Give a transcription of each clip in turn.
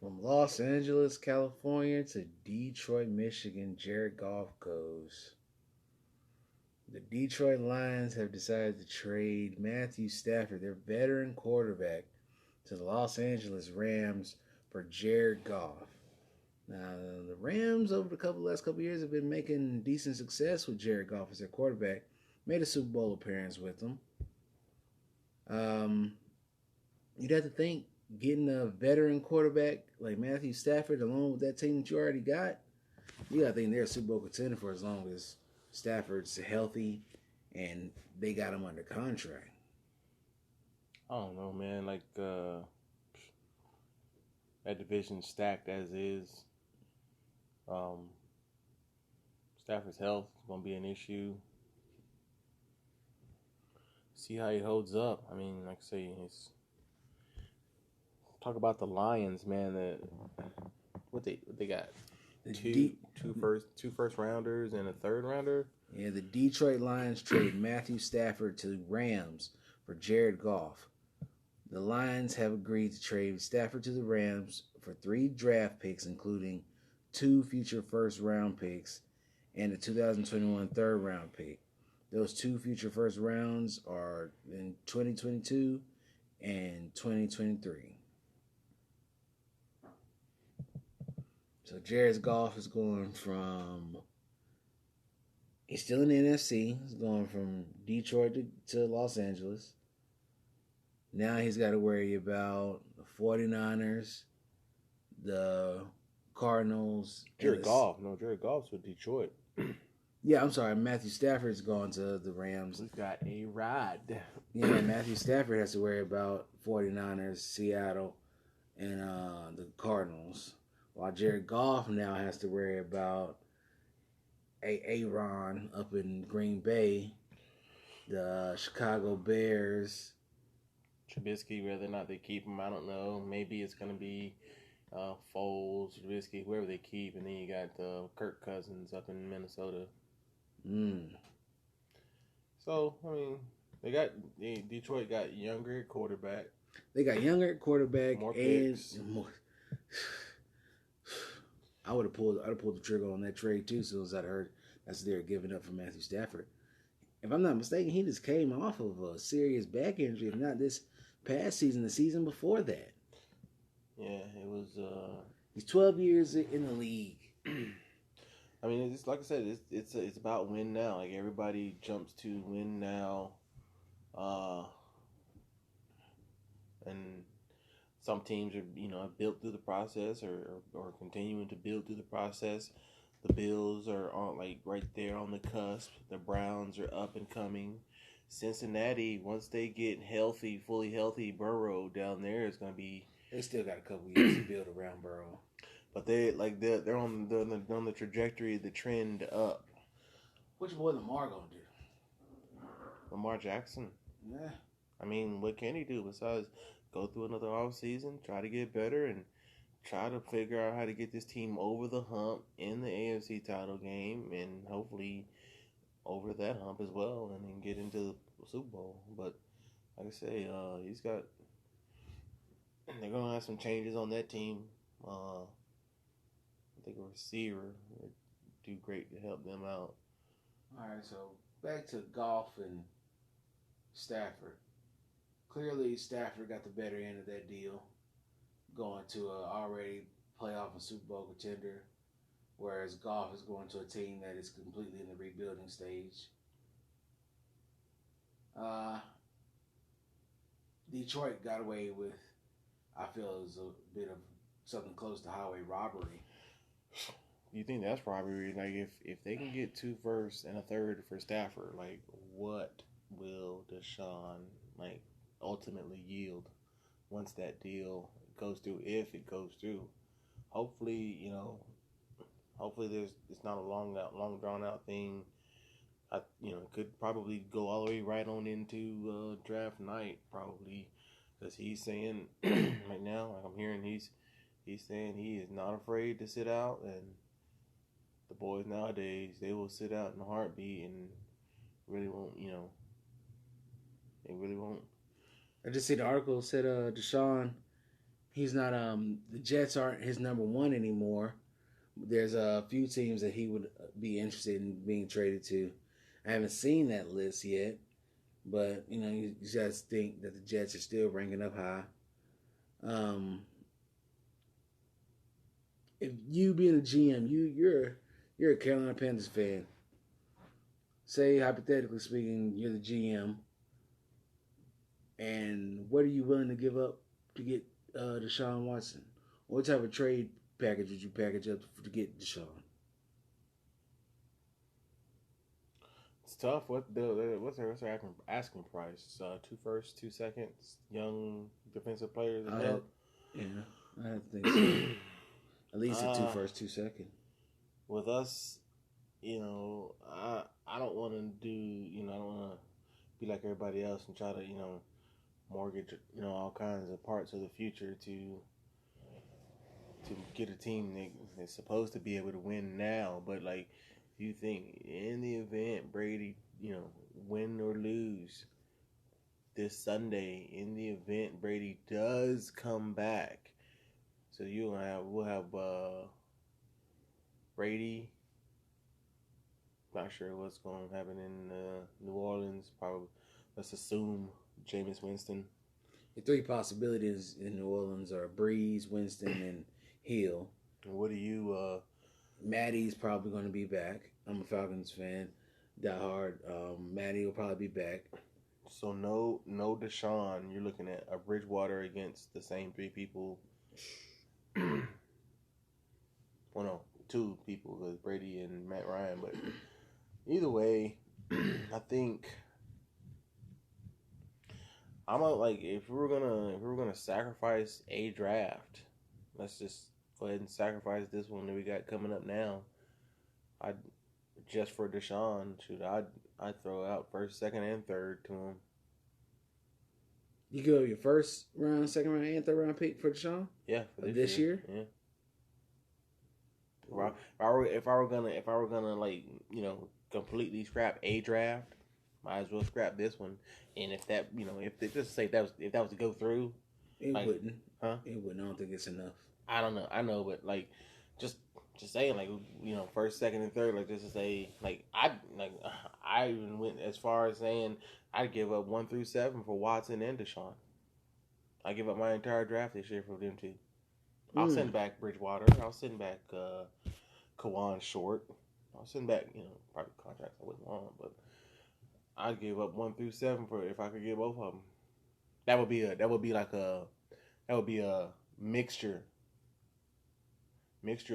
From Los Angeles, California to Detroit, Michigan, Jared Goff goes. The Detroit Lions have decided to trade Matthew Stafford, their veteran quarterback, to the Los Angeles Rams for Jared Goff. Now, the Rams over the last couple years have been making decent success with Jared Goff as their quarterback. Made a Super Bowl appearance with them. You'd have to think getting a veteran quarterback like Matthew Stafford along with that team that you already got, you got to think they're a Super Bowl contender for as long as Stafford's healthy and they got him under contract. I don't know, man. Like that division stacked as is. Stafford's health is going to be an issue. See how he holds up. I mean, like I say, talk about the Lions, man. What they got? Two first rounders and a third rounder. Yeah, the Detroit Lions trade Matthew Stafford to Rams for Jared Goff. The Lions have agreed to trade Stafford to the Rams for 3 draft picks, including 2 future first-round picks and a 2021 third-round pick. Those 2 future first rounds are in 2022 and 2023. So Jared Goff is going from... He's still in the NFC. He's going from Detroit to Los Angeles. Now he's got to worry about the 49ers, the Cardinals. Jared Goff's with Detroit. Yeah, I'm sorry. Matthew Stafford's gone to the Rams. He's got a ride. Yeah, Matthew Stafford has to worry about 49ers, Seattle, and the Cardinals. While Jared Goff now has to worry about Aaron up in Green Bay, the Chicago Bears. Trubisky, whether or not they keep him, I don't know. Maybe it's going to be Foles, Trubisky, whoever they keep. And then you got Kirk Cousins up in Minnesota. So, I mean, Detroit got younger quarterback. They got younger quarterback more and picks. More. I'd have pulled the trigger on that trade too. So as I heard that's they're giving up for Matthew Stafford. If I'm not mistaken, he just came off of a serious back injury. If not this past season, the season before that. Yeah, it was. He's 12 years in the league. I mean, it's like I said, it's about win now. Like everybody jumps to win now, and some teams are built through the process or continuing to build through the process. The Bills are on right there on the cusp. The Browns are up and coming. Cincinnati, once they get healthy, fully healthy, Burrow down there is going to be. They still got a couple years to build around Burrow. But they're on the trajectory, the trend up. What's your boy Lamar gonna do? Lamar Jackson. Yeah. I mean, what can he do besides go through another off season, try to get better, and try to figure out how to get this team over the hump in the AFC title game, and hopefully over that hump as well, and then get into the Super Bowl. But like I say, they're gonna have some changes on that team. I think a receiver would do great to help them out. All right, so back to Goff and Stafford. Clearly, Stafford got the better end of that deal, going to a already playoff and Super Bowl contender, whereas Goff is going to a team that is completely in the rebuilding stage. Detroit got away with, I feel, it was a bit of something close to highway robbery. You think that's robbery? Like, if they can get 2 firsts and a third for Stafford, like, what will Deshaun ultimately yield once that deal goes through? If it goes through, hopefully it's not a long drawn out thing. It could probably go all the way right on into draft night, probably, because he's saying right now, like I'm hearing, he's saying he is not afraid to sit out, and the boys nowadays, they will sit out in a heartbeat and really won't, they really won't. I just see the article said Deshaun He's not. The Jets aren't his number one anymore. There's a few teams that he would be interested in being traded to. I haven't seen that list yet, but you just think that the Jets are still ranking up high. If you being a GM, you're a Carolina Panthers fan. Say hypothetically speaking, you're the GM, and what are you willing to give up to get Deshaun Watson? What type of trade package would you package up to get Deshaun? It's tough. What's their asking price? 2 firsts, 2 seconds, young defensive players as well. I think so. At least a 2 first, 2 second. With us, I don't want to do. I don't want to be like everybody else and try to mortgage all kinds of parts of the future to get a team that's supposed to be able to win now. But like, you think in the event Brady, win or lose this Sunday, in the event Brady does come back, so we'll have Brady. Not sure what's going to happen in New Orleans. Probably, let's assume Jameis Winston. The 3 possibilities in New Orleans are Breeze, Winston, and Hill. What do you? Maddie's probably going to be back. I'm a Falcons fan, diehard. Maddie will probably be back. So no Deshaun. You're looking at a Bridgewater against the same 3 people. Well, no, 2 people, because Brady and Matt Ryan. But either way, I think if we were gonna sacrifice a draft, let's just go ahead and sacrifice this one that we got coming up now. Just for Deshaun, I'd throw out first, second, and third to him. You go your first round, second round, and third round pick for Deshaun? Yeah, for this year? Yeah. If I were gonna completely scrap a draft, might as well scrap this one. And if that if that was to go through, it wouldn't. Huh? It wouldn't. I don't think it's enough. I don't know. I know, but just saying first, second, and third, just to say I even went as far as saying I'd give up 1 through 7 for Watson and Deshaun. I give up my entire draft this year for them 2. I'll send back Bridgewater. I'll send back Kawan Short. I'll send back probably contracts I wouldn't want, but I'd give up 1 through 7 for if I could get both of them. That would be a mixture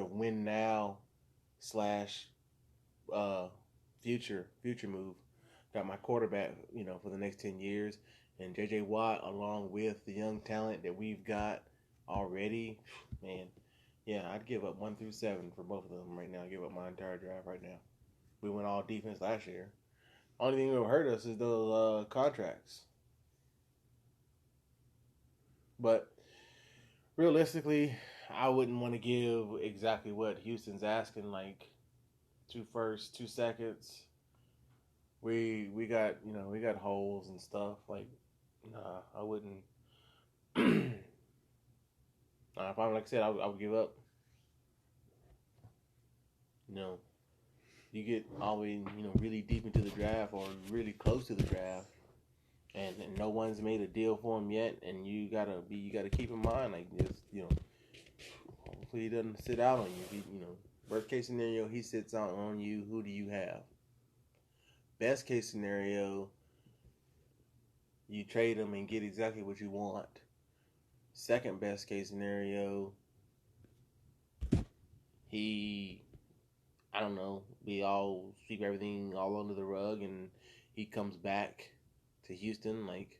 of win now / future move. Got my quarterback, for the next 10 years, and J.J. Watt along with the young talent that we've got already. Man, yeah, I'd give up 1 through 7 for both of them right now. I'd give up my entire draft right now. We went all defense last year. Only thing that will hurt us is those contracts. But realistically, I wouldn't want to give exactly what Houston's asking, 2 firsts, 2 seconds. We got holes and stuff. Nah, I wouldn't. Like I said, I would give up. You get all the way, really deep into the draft or really close to the draft, and no one's made a deal for him yet, and you gotta keep in mind, hopefully he doesn't sit out on you. Worst case scenario, he sits out on you. Who do you have? Best case scenario, you trade him and get exactly what you want. Second best case scenario, we sweep everything all under the rug, and he comes back to Houston like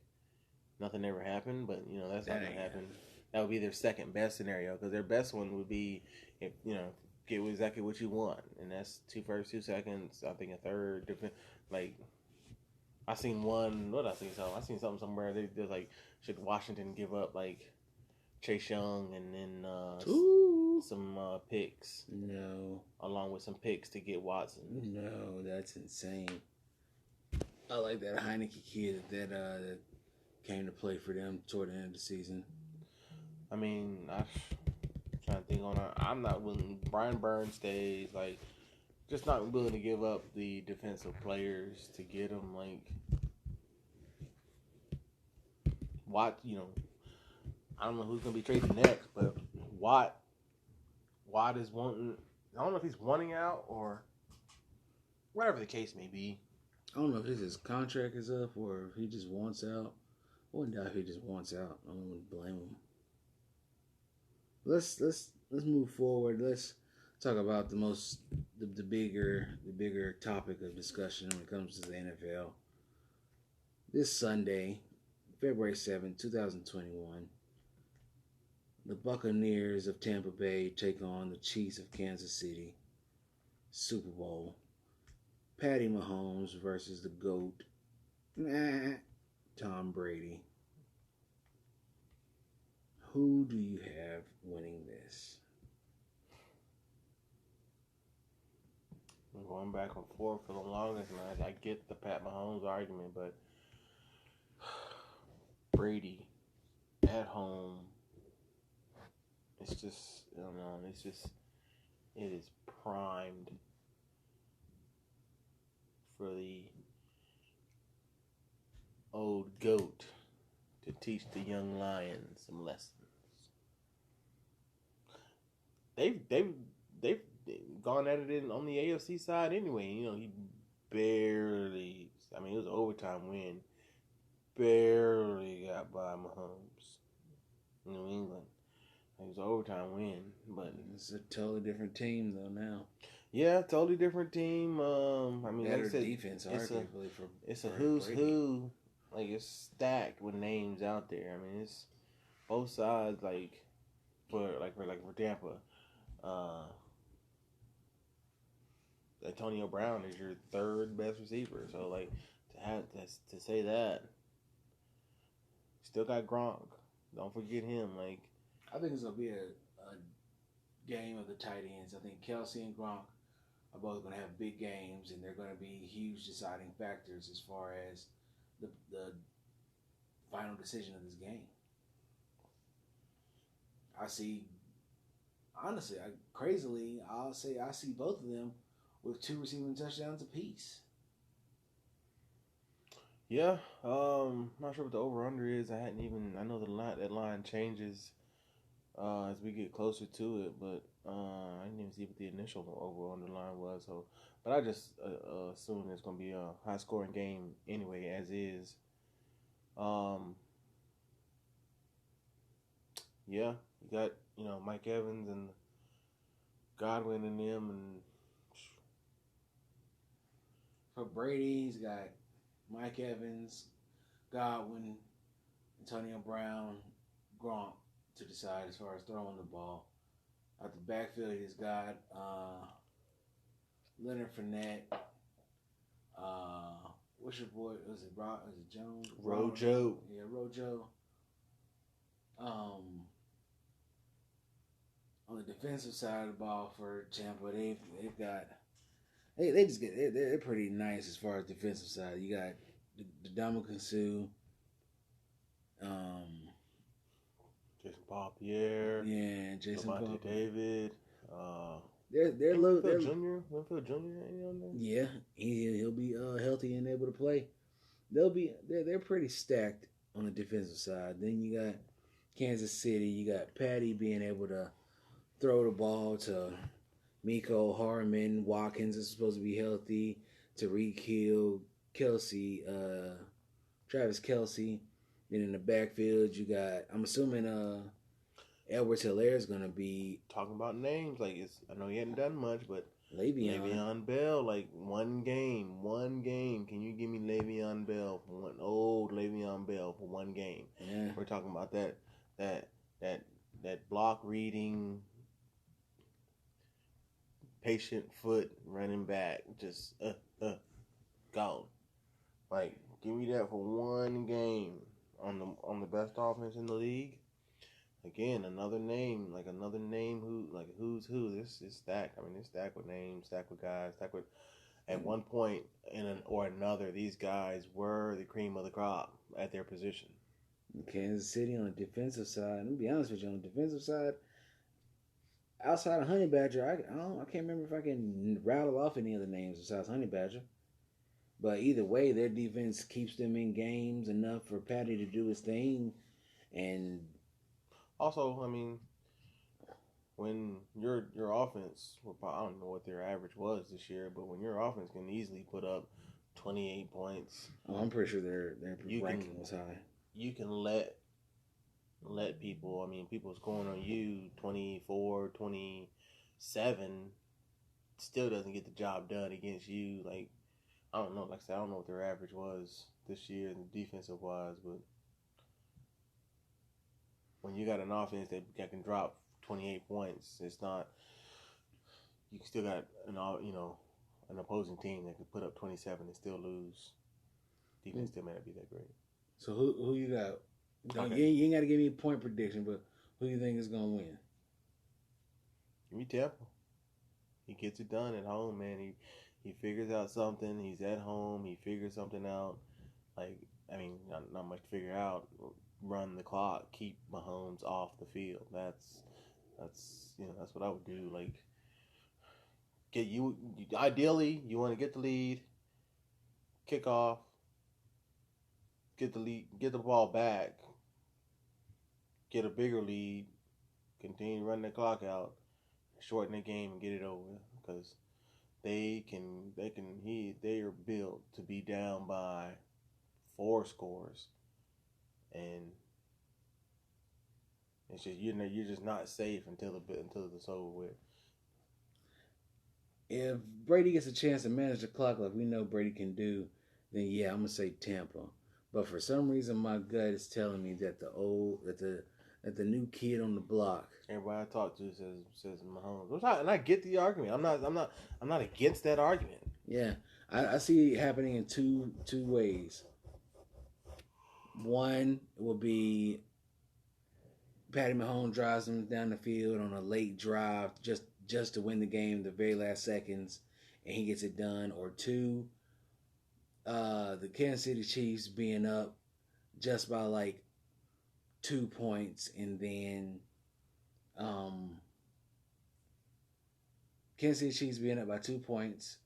nothing ever happened. But that's not gonna happen. That would be their second best scenario, because their best one would be if get exactly what you want, and that's 2 firsts, 2 seconds. I think a third. I seen one. What I seen something? I seen something somewhere. They're should Washington give up Chase Young and then some picks? No. Along with some picks to get Watson. No, that's insane. I like that Heineke kid that came to play for them toward the end of the season. I mean, I'm trying to think on. I'm not willing. Brian Burns stays. Like, just not willing to give up the defensive players to get them. Like, Watt. I don't know who's gonna be traded next, but Watt is wanting. I don't know if he's wanting out or whatever the case may be. I don't know if his contract is up or if he just wants out. I wouldn't doubt if he just wants out. I wouldn't blame him. Let's move forward. Let's talk about the bigger topic of discussion when it comes to the NFL. This Sunday, February 7th, 2021, the Buccaneers of Tampa Bay take on the Chiefs of Kansas City. Super Bowl. Patty Mahomes versus the GOAT. Tom Brady. Who do you have winning this? I'm going back and forth for the longest, man. I get the Pat Mahomes argument, but Brady at home, it's just, I don't know, it is primed for the old GOAT to teach the young lions some lessons. They've gone at it on the AFC side anyway. He barely. I mean, it was an overtime win. Barely got by Mahomes. New England. It was an overtime win, but it's a totally different team though now. Yeah, totally different team. I mean, better like I said, defense, arguably it's a who's Brady. Who. Like, it's stacked with names out there. I mean, it's both sides. Like for Tampa, Antonio Brown is your third best receiver. So like to say that, still got Gronk. Don't forget him. Like, I think it's gonna be a game of the tight ends. I think Kelsey and Gronk are both gonna have big games, and they're gonna be huge deciding factors as far as the final decision of this game. I see, honestly, I'll say I see both of them with 2 receiving touchdowns apiece. Yeah, not sure what the over/under is. I know that line changes as we get closer to it, but I didn't even see what the initial over/under line was. So, but I just assume it's going to be a high-scoring game anyway, as is. Yeah, you got Mike Evans and Godwin and them, and for Brady, he's got Mike Evans, Godwin, Antonio Brown, Gronk to decide as far as throwing the ball. Out the backfield, he's got Leonard Fournette. What's your boy? Was it Jones? Rojo. Yeah, Rojo. On the defensive side of the ball for Tampa, they've got. They're pretty nice as far as defensive side. You got the Dominican Sue, Jason Paul-Pierre, Jason Levante David, they're Winfield Jr. Any on there? Yeah, he'll be healthy and able to play. They're pretty stacked on the defensive side. Then you got Kansas City. You got Patty being able to throw the ball to Miko Harmon. Watkins is supposed to be healthy. Tyreek Hill, Kelsey, Travis Kelsey. Then in the backfield, you got, I'm assuming Edwards-Helaire is going to be. Talking about names, like I know he hadn't done much, but Le'Veon Bell, like one game. Can you give me Le'Veon Bell for one old Le'Veon Bell for one game? Yeah. We're talking about that block reading, patient foot running back, just gone. Like, give me that for one game on the best offense in the league. Again, another name who's who. This is stacked. I mean, it's stacked with names, stacked with guys, stacked with. At one point or another, these guys were the cream of the crop at their position. Kansas City on the defensive side. I'm gonna be honest with you, on the defensive side, outside of Honey Badger, I can't remember if I can rattle off any other names besides Honey Badger. But either way, their defense keeps them in games enough for Patty to do his thing. And Also, I mean, when your offense, I don't know what their average was this year, but when your offense can easily put up 28 points, I'm pretty sure their ranking was high. You can let people. I mean, people scoring on you 24, 27, still doesn't get the job done against you. Like, I don't know. Like I said, I don't know what their average was this year, defensive wise, but when you got an offense that can drop 28 points, it's not. You still got an opposing team that can put up 27 and still lose. Defense still may not be that great. So who you got? Okay. You ain't got to give me a point prediction, but who do you think is gonna win? Give me Tampa. He gets it done at home, man. He figures out something. He's at home. He figures something out. Like, I mean, not much to figure out. Run the clock. Keep Mahomes off the field. That's what I would do. Like, ideally you want to get the lead, kick off, get the ball back, get a bigger lead, continue to run the clock out, shorten the game and get it over, because they are built to be down by 4 scores, and it's just you're just not safe until it's over with. If Brady gets a chance to manage the clock like we know Brady can do, then yeah, I'm gonna say Tampa. But for some reason, my gut is telling me that the new kid on the block. Everybody I talk to says Mahomes, and I get the argument. I'm not against that argument. Yeah, I see it happening in two ways. One will be Patty Mahomes drives him down the field on a late drive just to win the game the very last seconds, and he gets it done. Or two, the Kansas City Chiefs being up just by like 2 points, and then Kansas City Chiefs being up by 2 points,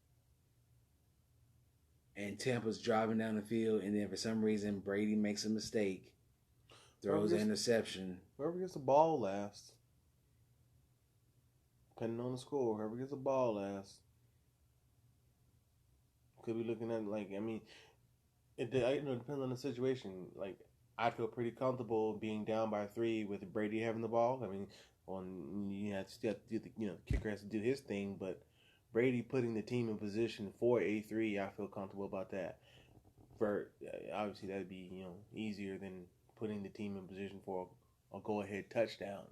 and Tampa's driving down the field, and then for some reason Brady makes a mistake, throws an interception. Whoever gets the ball last, depending on the score, whoever gets the ball last, could be looking at, like, I mean, it depends on the situation. Like, I feel pretty comfortable being down by 3 with Brady having the ball. I mean, kicker has to do his thing, but Brady putting the team in position for a 3, I feel comfortable about that. Obviously, that'd be easier than putting the team in position for a go-ahead touchdown.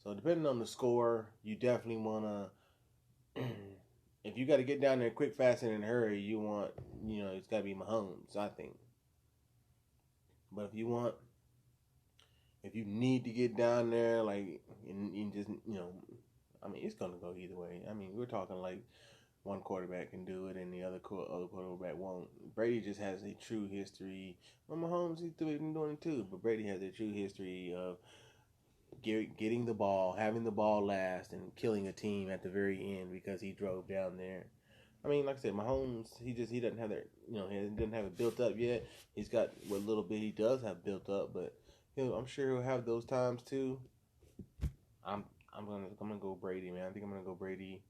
So depending on the score, you definitely want to. If you got to get down there quick, fast, and in a hurry, you want it's got to be Mahomes, I think. But if you need to get down there, like, and just I mean, it's gonna go either way. I mean, we're talking like one quarterback can do it and the other quarterback won't. Brady just has a true history. Well, Mahomes, he's been doing it too, but Brady has a true history of getting the ball, having the ball last, and killing a team at the very end because he drove down there. I mean, like I said, Mahomes, he doesn't have that, he doesn't have it built up yet. He's got what little bit he does have built up, but I'm sure he'll have those times too. I'm gonna go Brady, man. I think I'm gonna go Brady.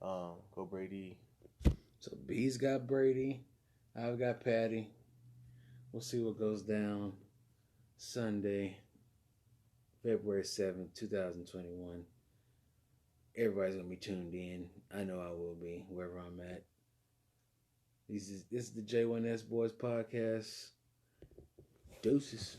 Go Brady. So B's got Brady. I've got Patty. We'll see what goes down Sunday, February 7th, 2021. Everybody's going to be tuned in. I know I will be, wherever I'm at. This is the J1S Boys Podcast. Deuces.